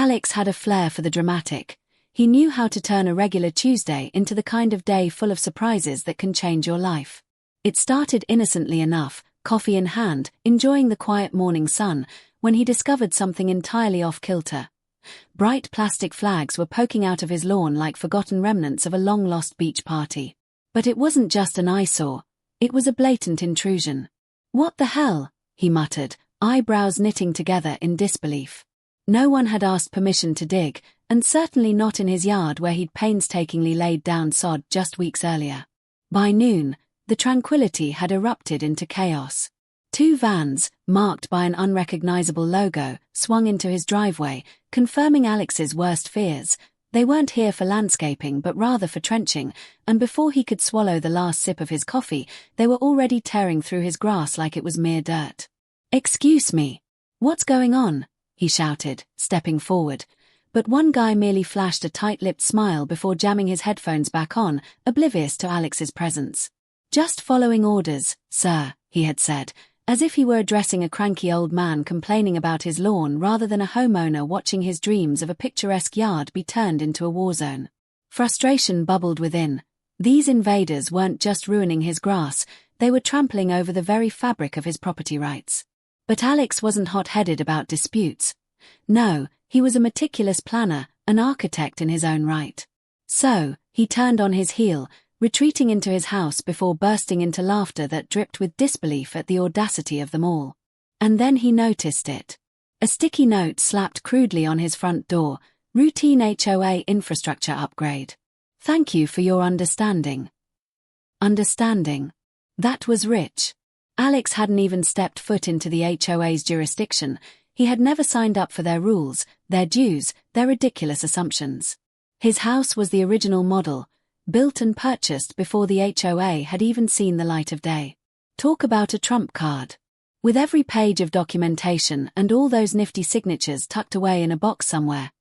Alex had a flair for the dramatic. He knew how to turn a regular Tuesday into the kind of day full of surprises that can change your life. It started innocently enough, coffee in hand, enjoying the quiet morning sun, when he discovered something entirely off-kilter. Bright plastic flags were poking out of his lawn like forgotten remnants of a long-lost beach party. But it wasn't just an eyesore, it was a blatant intrusion. "What the hell?" he muttered, eyebrows knitting together in disbelief. No one had asked permission to dig, and certainly not in his yard where he'd painstakingly laid down sod just weeks earlier. By noon, the tranquility had erupted into chaos. 2 vans, marked by an unrecognizable logo, swung into his driveway, confirming Alex's worst fears. They weren't here for landscaping but rather for trenching, and before he could swallow the last sip of his coffee, they were already tearing through his grass like it was mere dirt. "Excuse me. What's going on?" he shouted, stepping forward. But one guy merely flashed a tight-lipped smile before jamming his headphones back on, oblivious to Alex's presence. "Just following orders, sir," he had said, as if he were addressing a cranky old man complaining about his lawn rather than a homeowner watching his dreams of a picturesque yard be turned into a war zone. Frustration bubbled within. These invaders weren't just ruining his grass, they were trampling over the very fabric of his property rights. But Alex wasn't hot-headed about disputes. No, he was a meticulous planner, an architect in his own right. So, he turned on his heel, retreating into his house before bursting into laughter that dripped with disbelief at the audacity of them all. And then he noticed it. A sticky note slapped crudely on his front door, routine HOA infrastructure upgrade. "Thank you for your understanding." Understanding. That was rich. Alex hadn't even stepped foot into the HOA's jurisdiction. He had never signed up for their rules, their dues, their ridiculous assumptions. His house was the original model, built and purchased before the HOA had even seen the light of day. Talk about a trump card. With every page of documentation and all those nifty signatures tucked away in a box somewhere,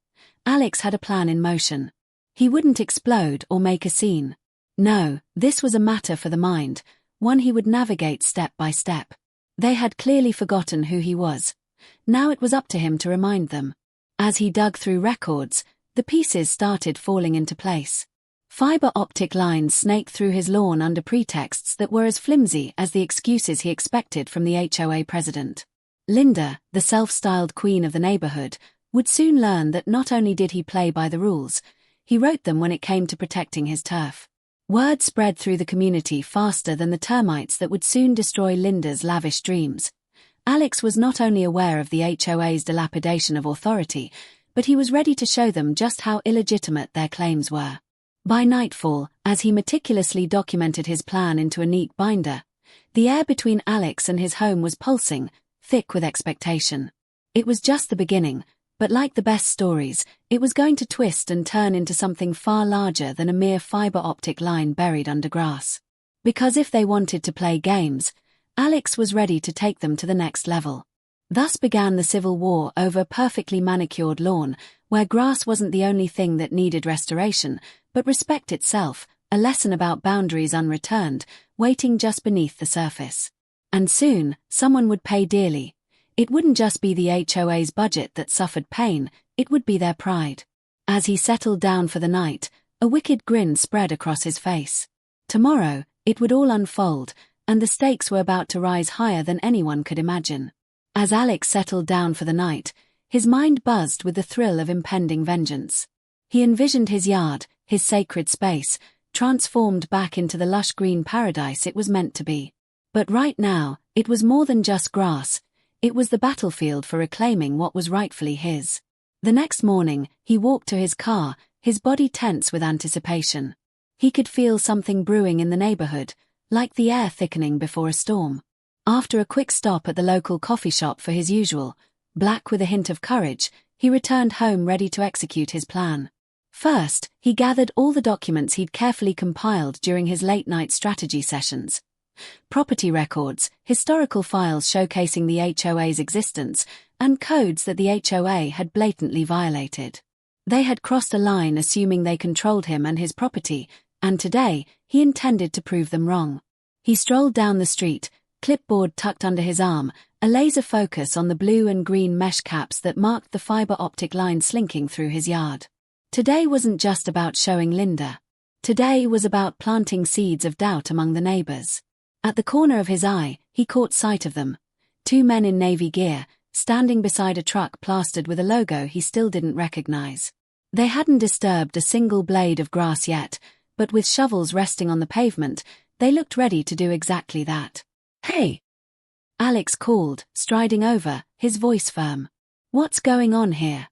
Alex had a plan in motion. He wouldn't explode or make a scene. No, this was a matter for the mind, one he would navigate step by step. They had clearly forgotten who he was. Now it was up to him to remind them. As he dug through records, the pieces started falling into place. Fiber optic lines snaked through his lawn under pretexts that were as flimsy as the excuses he expected from the HOA president. Linda, the self-styled queen of the neighborhood, would soon learn that not only did he play by the rules, he wrote them when it came to protecting his turf. Word spread through the community faster than the termites that would soon destroy Linda's lavish dreams. Alex was not only aware of the HOA's dilapidation of authority, but he was ready to show them just how illegitimate their claims were. By nightfall, as he meticulously documented his plan into a neat binder, the air between Alex and his home was pulsing, thick with expectation. It was just the beginning, but like the best stories, it was going to twist and turn into something far larger than a mere fiber optic line buried under grass. Because if they wanted to play games, Alex was ready to take them to the next level. Thus began the civil war over a perfectly manicured lawn, where grass wasn't the only thing that needed restoration, but respect itself, a lesson about boundaries unreturned, waiting just beneath the surface. And soon, someone would pay dearly. It wouldn't just be the HOA's budget that suffered pain, it would be their pride. As he settled down for the night, a wicked grin spread across his face. Tomorrow, it would all unfold, and the stakes were about to rise higher than anyone could imagine. As Alex settled down for the night, his mind buzzed with the thrill of impending vengeance. He envisioned his yard, his sacred space, transformed back into the lush green paradise it was meant to be. But right now, it was more than just grass, it was the battlefield for reclaiming what was rightfully his. The next morning, he walked to his car, his body tense with anticipation. He could feel something brewing in the neighborhood, like the air thickening before a storm. After a quick stop at the local coffee shop for his usual, black with a hint of courage, he returned home ready to execute his plan. First, he gathered all the documents he'd carefully compiled during his late-night strategy sessions. Property records, historical files showcasing the HOA's existence, and codes that the HOA had blatantly violated. They had crossed a line assuming they controlled him and his property, and today, he intended to prove them wrong. He strolled down the street, clipboard tucked under his arm, a laser focus on the blue and green mesh caps that marked the fiber optic line slinking through his yard. Today wasn't just about showing Linda. Today was about planting seeds of doubt among the neighbors. At the corner of his eye, he caught sight of them. Two men in navy gear, standing beside a truck plastered with a logo he still didn't recognize. They hadn't disturbed a single blade of grass yet, but with shovels resting on the pavement, they looked ready to do exactly that. "Hey!" Alex called, striding over, his voice firm. "What's going on here?"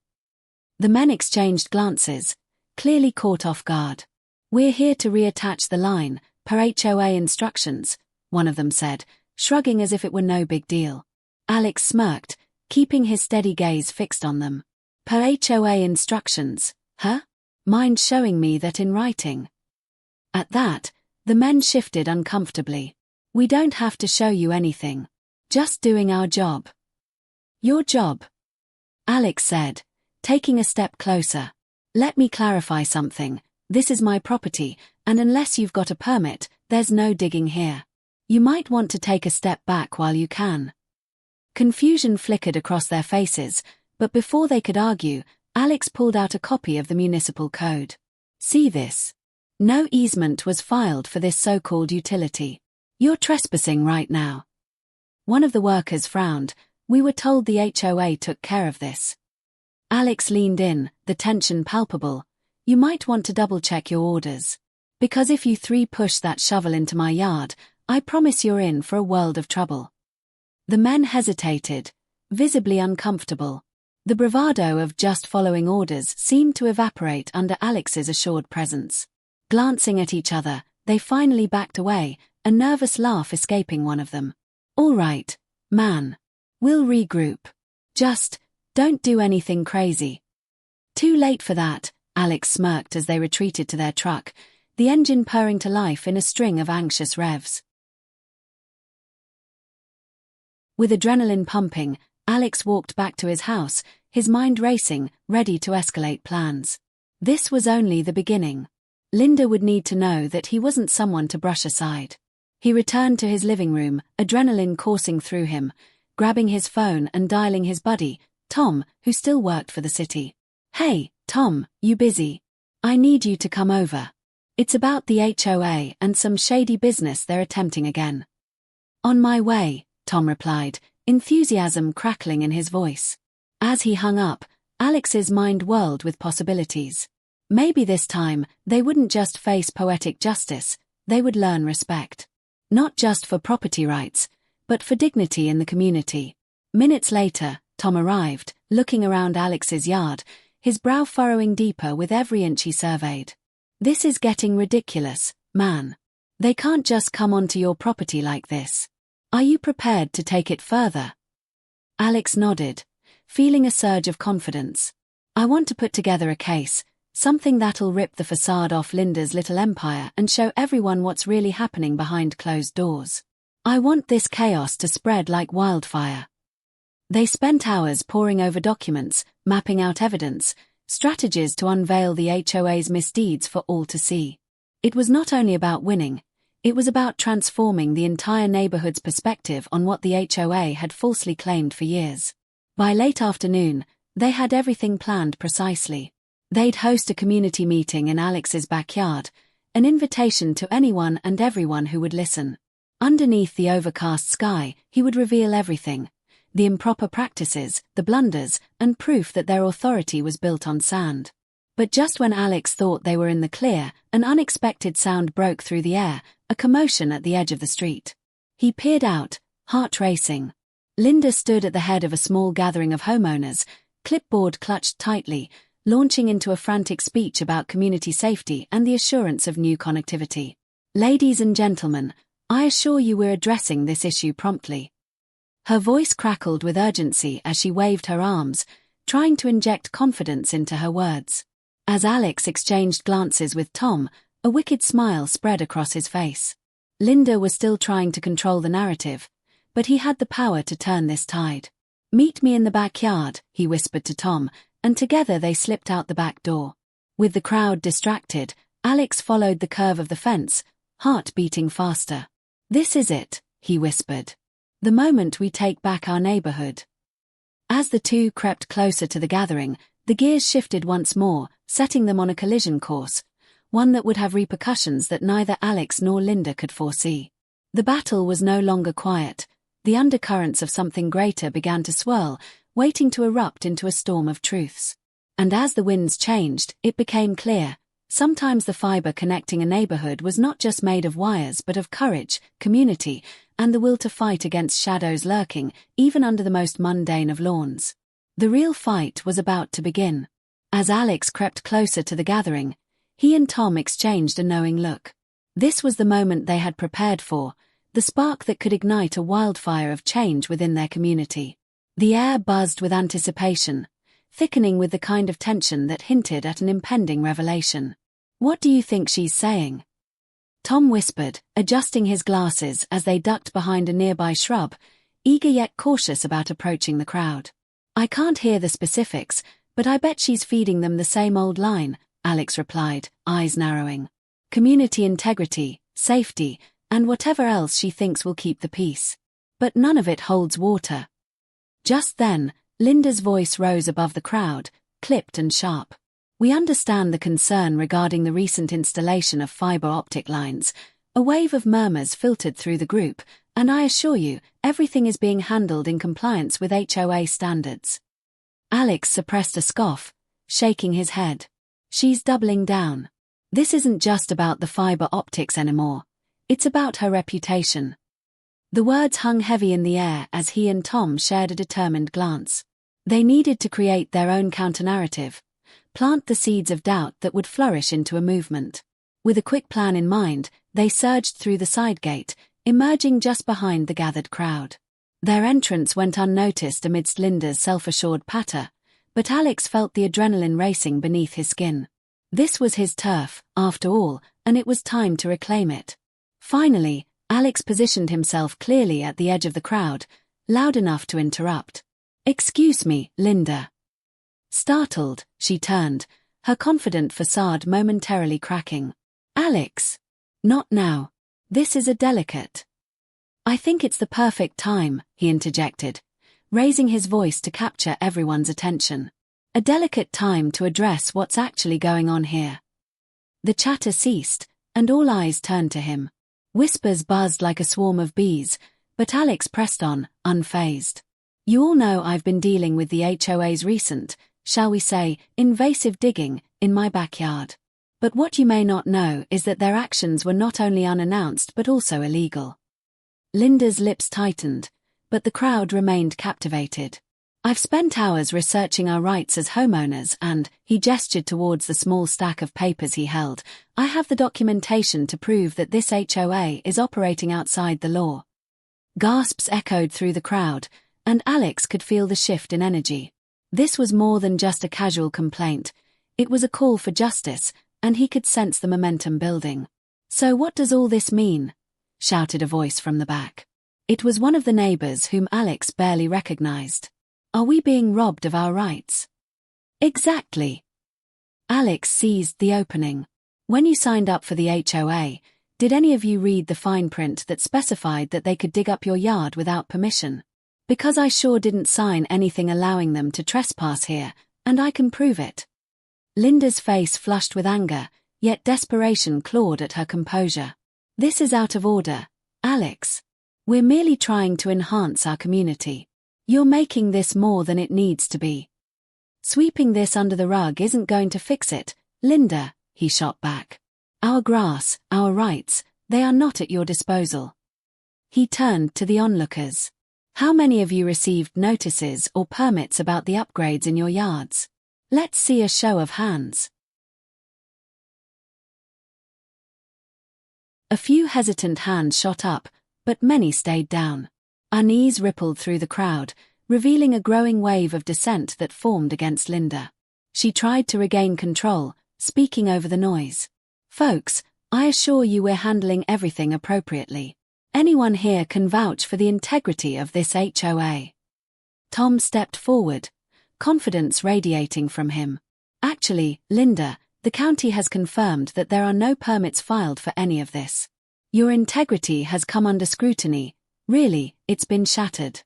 The men exchanged glances, clearly caught off guard. "We're here to reattach the line, per HOA instructions," one of them said, shrugging as if it were no big deal. Alex smirked, keeping his steady gaze fixed on them. "Per HOA instructions, huh? Mind showing me that in writing?" At that, the men shifted uncomfortably. "We don't have to show you anything. Just doing our job." "Your job?" Alex said, taking a step closer. "Let me clarify something. This is my property, and unless you've got a permit, there's no digging here. You might want to take a step back while you can." Confusion flickered across their faces, but before they could argue, Alex pulled out a copy of the municipal code. "See this? No easement was filed for this so-called utility. You're trespassing right now." One of the workers frowned. "We were told the HOA took care of this." Alex leaned in, the tension palpable. "You might want to double-check your orders. Because if you three push that shovel into my yard, I promise you're in for a world of trouble." The men hesitated, visibly uncomfortable. The bravado of just following orders seemed to evaporate under Alex's assured presence. Glancing at each other, they finally backed away, a nervous laugh escaping one of them. "All right, man. We'll regroup. Just, don't do anything crazy." "Too late for that," Alex smirked as they retreated to their truck, the engine purring to life in a string of anxious revs. With adrenaline pumping, Alex walked back to his house, his mind racing, ready to escalate plans. This was only the beginning. Linda would need to know that he wasn't someone to brush aside. He returned to his living room, adrenaline coursing through him, grabbing his phone and dialing his buddy, Tom, who still worked for the city. "Hey, Tom, you busy? I need you to come over. It's about the HOA and some shady business they're attempting again." "On my way," Tom replied, enthusiasm crackling in his voice. As he hung up, Alex's mind whirled with possibilities. Maybe this time, they wouldn't just face poetic justice, they would learn respect. Not just for property rights, but for dignity in the community. Minutes later, Tom arrived, looking around Alex's yard, his brow furrowing deeper with every inch he surveyed. "This is getting ridiculous, man. They can't just come onto your property like this. Are you prepared to take it further?" Alex nodded, feeling a surge of confidence. "I want to put together a case, something that'll rip the facade off Linda's little empire and show everyone what's really happening behind closed doors. I want this chaos to spread like wildfire." They spent hours poring over documents, mapping out evidence, strategies to unveil the HOA's misdeeds for all to see. It was not only about winning, it was about transforming the entire neighborhood's perspective on what the HOA had falsely claimed for years. By late afternoon, they had everything planned precisely. They'd host a community meeting in Alex's backyard, an invitation to anyone and everyone who would listen. Underneath the overcast sky, he would reveal everything: the improper practices, the blunders, and proof that their authority was built on sand. But just when Alex thought they were in the clear, an unexpected sound broke through the air, a commotion at the edge of the street. He peered out, heart racing. Linda stood at the head of a small gathering of homeowners, clipboard clutched tightly, launching into a frantic speech about community safety and the assurance of new connectivity. "Ladies and gentlemen, I assure you we're addressing this issue promptly." Her voice crackled with urgency as she waved her arms, trying to inject confidence into her words. As Alex exchanged glances with Tom, a wicked smile spread across his face. Linda was still trying to control the narrative, but he had the power to turn this tide. "Meet me in the backyard," he whispered to Tom, and together they slipped out the back door. With the crowd distracted, Alex followed the curve of the fence, heart beating faster. "This is it," he whispered. The moment we take back our neighborhood. As the two crept closer to the gathering, the gears shifted once more, setting them on a collision course, one that would have repercussions that neither Alex nor Linda could foresee. The battle was no longer quiet. The undercurrents of something greater began to swirl, waiting to erupt into a storm of truths. And as the winds changed, it became clear. Sometimes the fiber connecting a neighborhood was not just made of wires but of courage, community, and the will to fight against shadows lurking, even under the most mundane of lawns. The real fight was about to begin. As Alex crept closer to the gathering, he and Tom exchanged a knowing look. This was the moment they had prepared for, the spark that could ignite a wildfire of change within their community. The air buzzed with anticipation, thickening with the kind of tension that hinted at an impending revelation. "What do you think she's saying?" Tom whispered, adjusting his glasses as they ducked behind a nearby shrub, eager yet cautious about approaching the crowd. "I can't hear the specifics, but I bet she's feeding them the same old line," Alex replied, eyes narrowing. "Community integrity, safety, and whatever else she thinks will keep the peace. But none of it holds water." Just then, Linda's voice rose above the crowd, clipped and sharp. "We understand the concern regarding the recent installation of fiber optic lines." A wave of murmurs filtered through the group, "and I assure you, everything is being handled in compliance with HOA standards." Alex suppressed a scoff, shaking his head. "She's doubling down. This isn't just about the fiber optics anymore. It's about her reputation." The words hung heavy in the air as he and Tom shared a determined glance. They needed to create their own counter-narrative, plant the seeds of doubt that would flourish into a movement. With a quick plan in mind, they surged through the side gate, emerging just behind the gathered crowd. Their entrance went unnoticed amidst Linda's self-assured patter, but Alex felt the adrenaline racing beneath his skin. This was his turf, after all, and it was time to reclaim it. Finally, Alex positioned himself clearly at the edge of the crowd, loud enough to interrupt. "Excuse me, Linda." Startled, she turned, her confident facade momentarily cracking. "Alex. Not now. This is a delicate." "I think it's the perfect time," he interjected, raising his voice to capture everyone's attention. "A delicate time to address what's actually going on here." The chatter ceased, and all eyes turned to him. Whispers buzzed like a swarm of bees, but Alex pressed on, unfazed. "You all know I've been dealing with the HOA's recent, shall we say, invasive digging, in my backyard. But what you may not know is that their actions were not only unannounced but also illegal." Linda's lips tightened, but the crowd remained captivated. "I've spent hours researching our rights as homeowners and," he gestured towards the small stack of papers he held, "I have the documentation to prove that this HOA is operating outside the law." Gasps echoed through the crowd, and Alex could feel the shift in energy. This was more than just a casual complaint. It was a call for justice, and he could sense the momentum building. "So what does all this mean?" shouted a voice from the back. It was one of the neighbors whom Alex barely recognized. "Are we being robbed of our rights?" "Exactly." Alex seized the opening. "When you signed up for the HOA, did any of you read the fine print that specified that they could dig up your yard without permission? Because I sure didn't sign anything allowing them to trespass here, and I can prove it." Linda's face flushed with anger, yet desperation clawed at her composure. "This is out of order, Alex. We're merely trying to enhance our community. You're making this more than it needs to be. Sweeping this under the rug isn't going to fix it, Linda," he shot back. "Our grass, our rights, they are not at your disposal." He turned to the onlookers. "How many of you received notices or permits about the upgrades in your yards? Let's see a show of hands." A few hesitant hands shot up, but many stayed down. Unease rippled through the crowd, revealing a growing wave of dissent that formed against Linda. She tried to regain control, speaking over the noise. "Folks, I assure you we're handling everything appropriately. Anyone here can vouch for the integrity of this HOA." Tom stepped forward, confidence radiating from him. "Actually, Linda, the county has confirmed that there are no permits filed for any of this. Your integrity has come under scrutiny, Really, it's been shattered.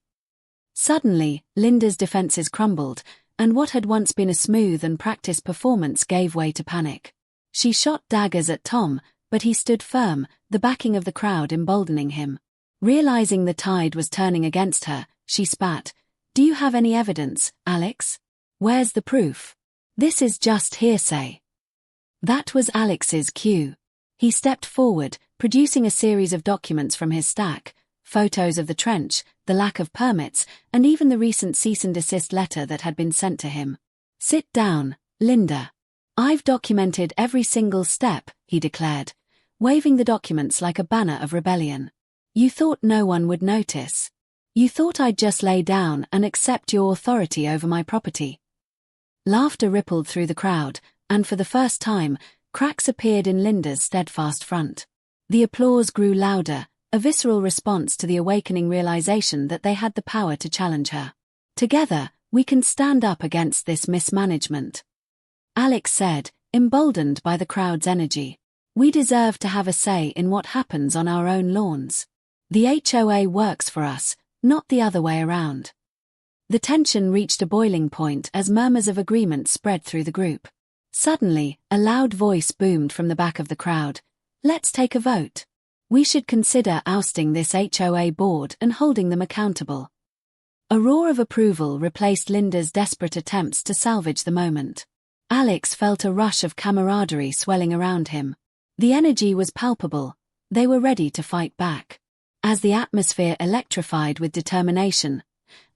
Suddenly, Linda's defenses crumbled, and what had once been a smooth and practiced performance gave way to panic. She shot daggers at Tom, but he stood firm, the backing of the crowd emboldening him. Realizing the tide was turning against her, she spat. "Do you have any evidence, Alex? Where's the proof? This is just hearsay." That was Alex's cue. He stepped forward, producing a series of documents from his stack, photos of the trench, the lack of permits, and even the recent cease and desist letter that had been sent to him. "Sit down, Linda. I've documented every single step," he declared, waving the documents like a banner of rebellion. "You thought no one would notice. You thought I'd just lay down and accept your authority over my property." Laughter rippled through the crowd, and for the first time, cracks appeared in Linda's steadfast front. The applause grew louder, a visceral response to the awakening realization that they had the power to challenge her. "Together, we can stand up against this mismanagement," Alex said, emboldened by the crowd's energy. "We deserve to have a say in what happens on our own lawns. The HOA works for us, not the other way around." The tension reached a boiling point as murmurs of agreement spread through the group. Suddenly, a loud voice boomed from the back of the crowd. "Let's take a vote. We should consider ousting this HOA board and holding them accountable." A roar of approval replaced Linda's desperate attempts to salvage the moment. Alex felt a rush of camaraderie swelling around him. The energy was palpable. They were ready to fight back. As the atmosphere electrified with determination,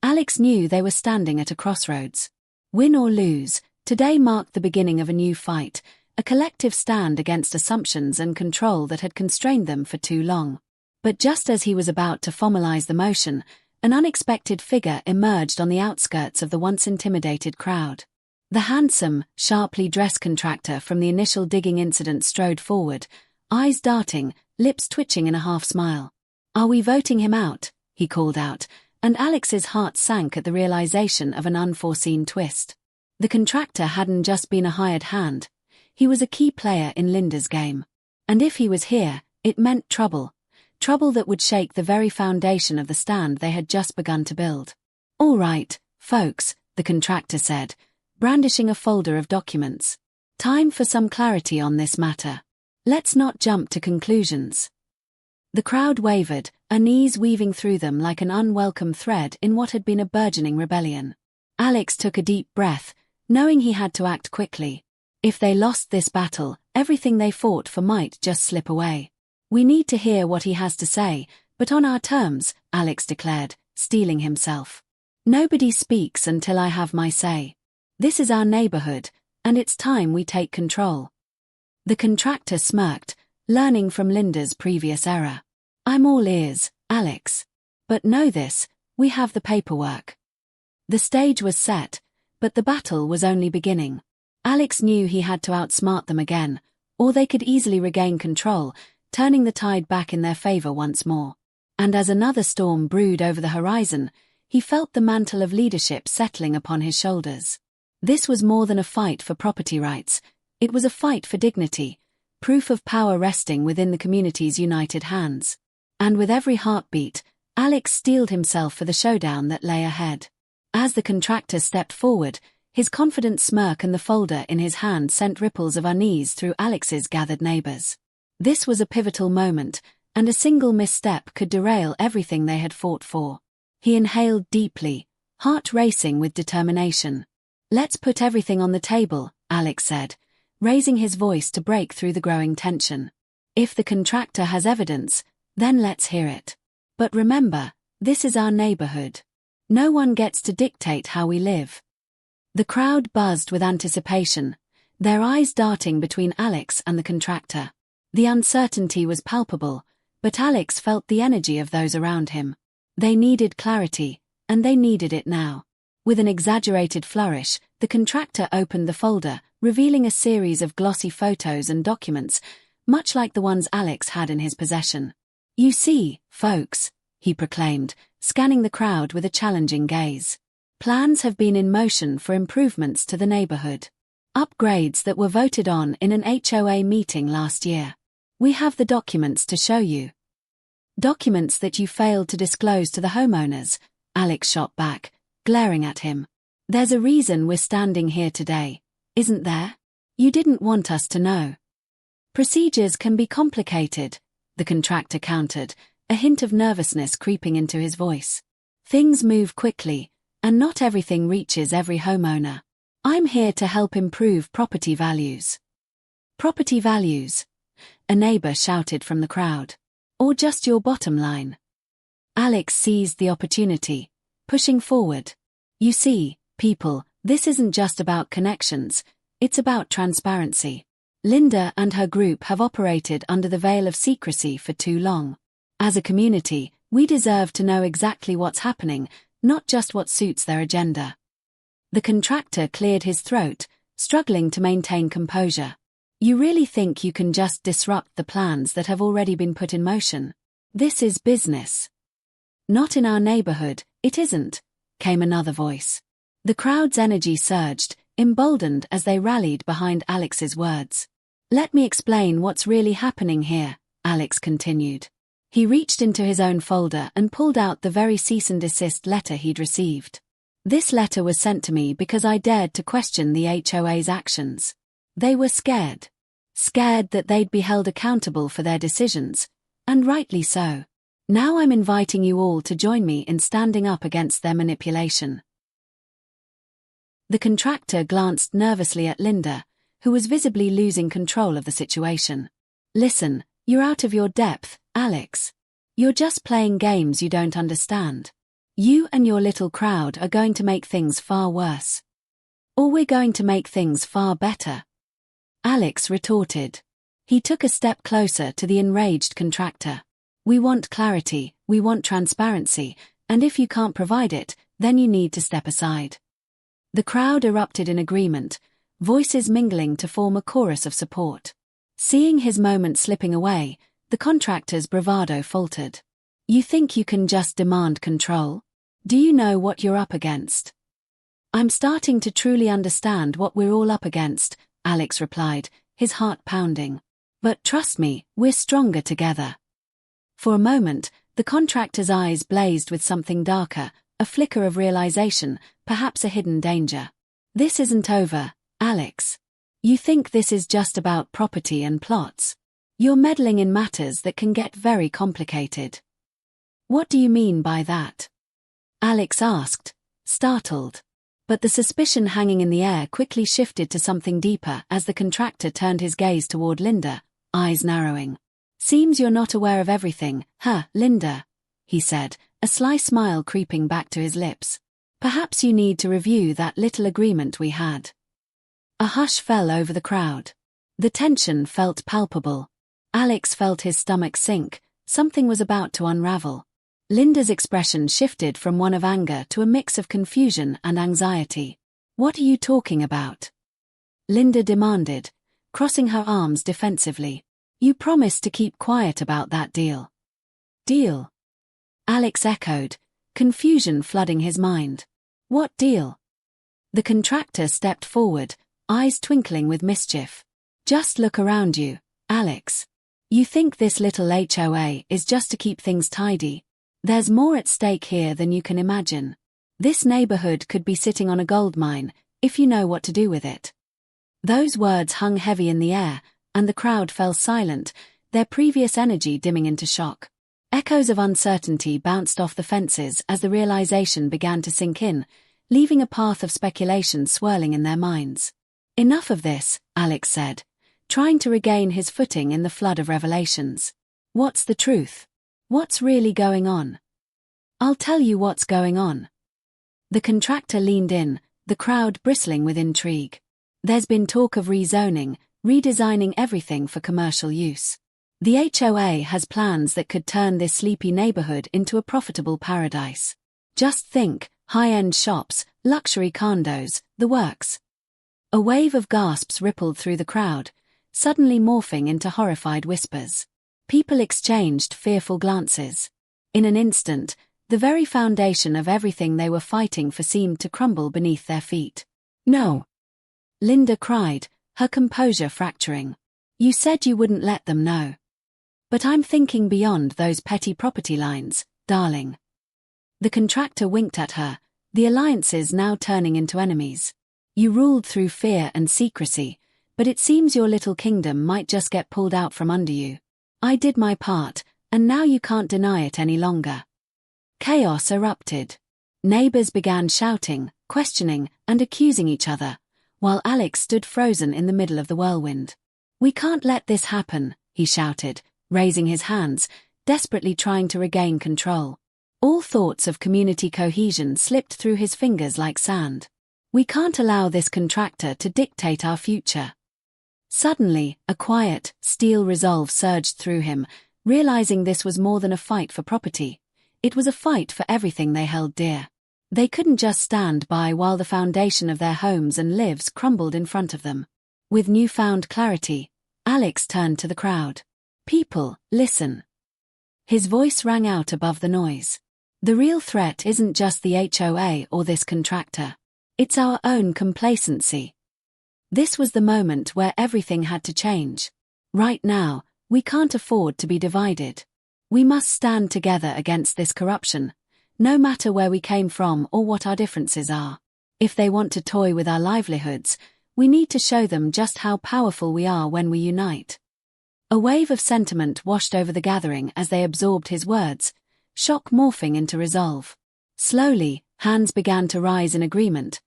Alex knew they were standing at a crossroads. Win or lose, today marked the beginning of a new fight, a collective stand against assumptions and control that had constrained them for too long. But just as he was about to formalize the motion, an unexpected figure emerged on the outskirts of the once intimidated crowd. The handsome, sharply dressed contractor from the initial digging incident strode forward, eyes darting, lips twitching in a half-smile. "Are we voting him out?" he called out, and Alex's heart sank at the realization of an unforeseen twist. The contractor hadn't just been a hired hand. He was a key player in Linda's game. And if he was here, it meant trouble. Trouble that would shake the very foundation of the stand they had just begun to build. "All right, folks," the contractor said, brandishing a folder of documents. "Time for some clarity on this matter. Let's not jump to conclusions." The crowd wavered, unease weaving through them like an unwelcome thread in what had been a burgeoning rebellion. Alex took a deep breath, knowing he had to act quickly. If they lost this battle, everything they fought for might just slip away. "We need to hear what he has to say, but on our terms," Alex declared, steeling himself. "Nobody speaks until I have my say. This is our neighborhood, and it's time we take control." The contractor smirked, learning from Linda's previous error. "I'm all ears, Alex. But know this, we have the paperwork." The stage was set, but the battle was only beginning. Alex knew he had to outsmart them again, or they could easily regain control, turning the tide back in their favor once more. And as another storm brewed over the horizon, he felt the mantle of leadership settling upon his shoulders. This was more than a fight for property rights. It was a fight for dignity, proof of power resting within the community's united hands. And with every heartbeat, Alex steeled himself for the showdown that lay ahead. As the contractor stepped forward, his confident smirk and the folder in his hand sent ripples of unease through Alex's gathered neighbors. This was a pivotal moment, and a single misstep could derail everything they had fought for. He inhaled deeply, heart racing with determination. "Let's put everything on the table," Alex said, raising his voice to break through the growing tension. "If the contractor has evidence, then let's hear it. But remember, this is our neighborhood. No one gets to dictate how we live." The crowd buzzed with anticipation, their eyes darting between Alex and the contractor. The uncertainty was palpable, but Alex felt the energy of those around him. They needed clarity, and they needed it now. With an exaggerated flourish, the contractor opened the folder, revealing a series of glossy photos and documents, much like the ones Alex had in his possession. "You see, folks," he proclaimed, scanning the crowd with a challenging gaze. "Plans have been in motion for improvements to the neighborhood. Upgrades that were voted on in an HOA meeting last year. We have the documents to show you." Documents that you failed to disclose to the homeowners, Alex shot back, glaring at him. There's a reason we're standing here today, isn't there? You didn't want us to know. Procedures can be complicated, the contractor countered, a hint of nervousness creeping into his voice. Things move quickly, and not everything reaches every homeowner. I'm here to help improve property values. Property values? A neighbor shouted from the crowd. Or just your bottom line? Alex seized the opportunity, pushing forward. You see, people, this isn't just about connections, it's about transparency. Linda and her group have operated under the veil of secrecy for too long. As a community, we deserve to know exactly what's happening, not just what suits their agenda. The contractor cleared his throat, struggling to maintain composure. You really think you can just disrupt the plans that have already been put in motion? This is business. Not in our neighborhood, it isn't, came another voice. The crowd's energy surged, emboldened as they rallied behind Alex's words. Let me explain what's really happening here, Alex continued. He reached into his own folder and pulled out the very cease and desist letter he'd received. This letter was sent to me because I dared to question the HOA's actions. They were scared. Scared that they'd be held accountable for their decisions, and rightly so. Now I'm inviting you all to join me in standing up against their manipulation. The contractor glanced nervously at Linda, who was visibly losing control of the situation. Listen, you're out of your depth, Alex. You're just playing games you don't understand. You and your little crowd are going to make things far worse. Or we're going to make things far better. Alex retorted. He took a step closer to the enraged contractor. We want clarity, we want transparency, and if you can't provide it, then you need to step aside. The crowd erupted in agreement, voices mingling to form a chorus of support. Seeing his moment slipping away, the contractor's bravado faltered. You think you can just demand control? Do you know what you're up against? I'm starting to truly understand what we're all up against, Alex replied, his heart pounding. But trust me, we're stronger together. For a moment, the contractor's eyes blazed with something darker, a flicker of realization, perhaps a hidden danger. This isn't over, Alex. You think this is just about property and plots? You're meddling in matters that can get very complicated. What do you mean by that? Alex asked, startled. But the suspicion hanging in the air quickly shifted to something deeper as the contractor turned his gaze toward Linda, eyes narrowing. Seems you're not aware of everything, huh, Linda? He said, a sly smile creeping back to his lips. Perhaps you need to review that little agreement we had. A hush fell over the crowd. The tension felt palpable. Alex felt his stomach sink, something was about to unravel. Linda's expression shifted from one of anger to a mix of confusion and anxiety. What are you talking about? Linda demanded, crossing her arms defensively. You promised to keep quiet about that deal. Deal? Alex echoed, confusion flooding his mind. What deal? The contractor stepped forward, eyes twinkling with mischief. Just look around you, Alex. You think this little HOA is just to keep things tidy? There's more at stake here than you can imagine. This neighborhood could be sitting on a gold mine, if you know what to do with it. Those words hung heavy in the air, and the crowd fell silent, their previous energy dimming into shock. Echoes of uncertainty bounced off the fences as the realization began to sink in, leaving a path of speculation swirling in their minds. Enough of this, Alex said, trying to regain his footing in the flood of revelations. What's the truth? What's really going on? I'll tell you what's going on. The contractor leaned in, the crowd bristling with intrigue. There's been talk of rezoning, redesigning everything for commercial use. The HOA has plans that could turn this sleepy neighborhood into a profitable paradise. Just think, high-end shops, luxury condos, the works. A wave of gasps rippled through the crowd, suddenly morphing into horrified whispers. People exchanged fearful glances. In an instant, the very foundation of everything they were fighting for seemed to crumble beneath their feet. No! Linda cried, her composure fracturing. You said you wouldn't let them know. But I'm thinking beyond those petty property lines, darling. The contractor winked at her, the alliances now turning into enemies. You ruled through fear and secrecy, but it seems your little kingdom might just get pulled out from under you. I did my part, and now you can't deny it any longer. Chaos erupted. Neighbors began shouting, questioning, and accusing each other, while Alex stood frozen in the middle of the whirlwind. We can't let this happen, he shouted, raising his hands, desperately trying to regain control. All thoughts of community cohesion slipped through his fingers like sand. We can't allow this contractor to dictate our future. Suddenly, a quiet, steel resolve surged through him, realizing this was more than a fight for property. It was a fight for everything they held dear. They couldn't just stand by while the foundation of their homes and lives crumbled in front of them. With newfound clarity, Alex turned to the crowd. People, listen. His voice rang out above the noise. The real threat isn't just the HOA or this contractor. It's our own complacency. This was the moment where everything had to change. Right now, we can't afford to be divided. We must stand together against this corruption, no matter where we came from or what our differences are. If they want to toy with our livelihoods, we need to show them just how powerful we are when we unite. A wave of sentiment washed over the gathering as they absorbed his words, shock morphing into resolve. Slowly, hands began to rise in agreement,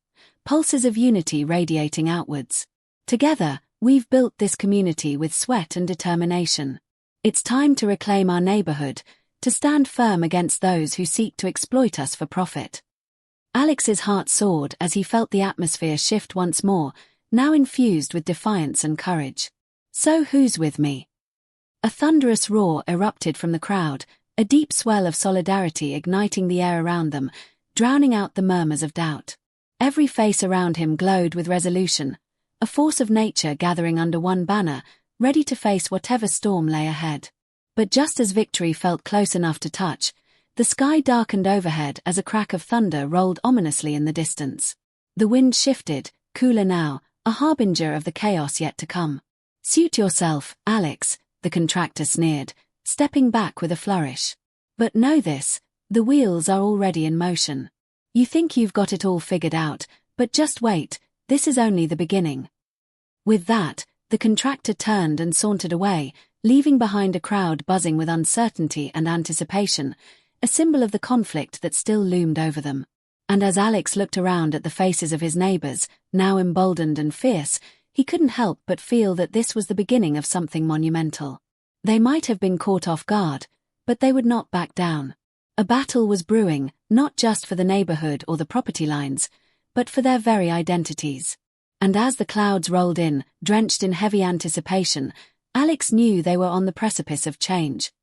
pulses of unity radiating outwards. Together, we've built this community with sweat and determination. It's time to reclaim our neighborhood, to stand firm against those who seek to exploit us for profit. Alex's heart soared as he felt the atmosphere shift once more, now infused with defiance and courage. So who's with me? A thunderous roar erupted from the crowd, a deep swell of solidarity igniting the air around them, drowning out the murmurs of doubt. Every face around him glowed with resolution, a force of nature gathering under one banner, ready to face whatever storm lay ahead. But just as victory felt close enough to touch, the sky darkened overhead as a crack of thunder rolled ominously in the distance. The wind shifted, cooler now, a harbinger of the chaos yet to come. Suit yourself, Alex, the contractor sneered, stepping back with a flourish. But know this, the wheels are already in motion. You think you've got it all figured out, but just wait, this is only the beginning. With that, the contractor turned and sauntered away, leaving behind a crowd buzzing with uncertainty and anticipation, a symbol of the conflict that still loomed over them. And as Alex looked around at the faces of his neighbors, now emboldened and fierce, he couldn't help but feel that this was the beginning of something monumental. They might have been caught off guard, but they would not back down. A battle was brewing, not just for the neighborhood or the property lines, but for their very identities. And as the clouds rolled in, drenched in heavy anticipation, Alex knew they were on the precipice of change,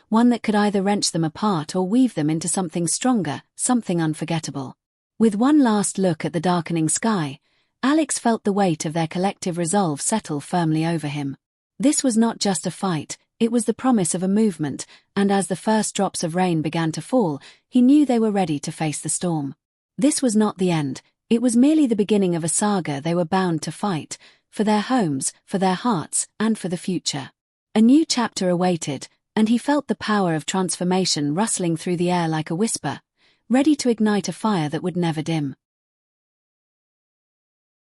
one that could either wrench them apart or weave them into something stronger, something unforgettable. With one last look at the darkening sky, Alex felt the weight of their collective resolve settle firmly over him. This was not just a fight, it was the promise of a movement, and as the first drops of rain began to fall, he knew they were ready to face the storm. This was not the end, it was merely the beginning of a saga they were bound to fight, for their homes, for their hearts, and for the future. A new chapter awaited, and he felt the power of transformation rustling through the air like a whisper, ready to ignite a fire that would never dim.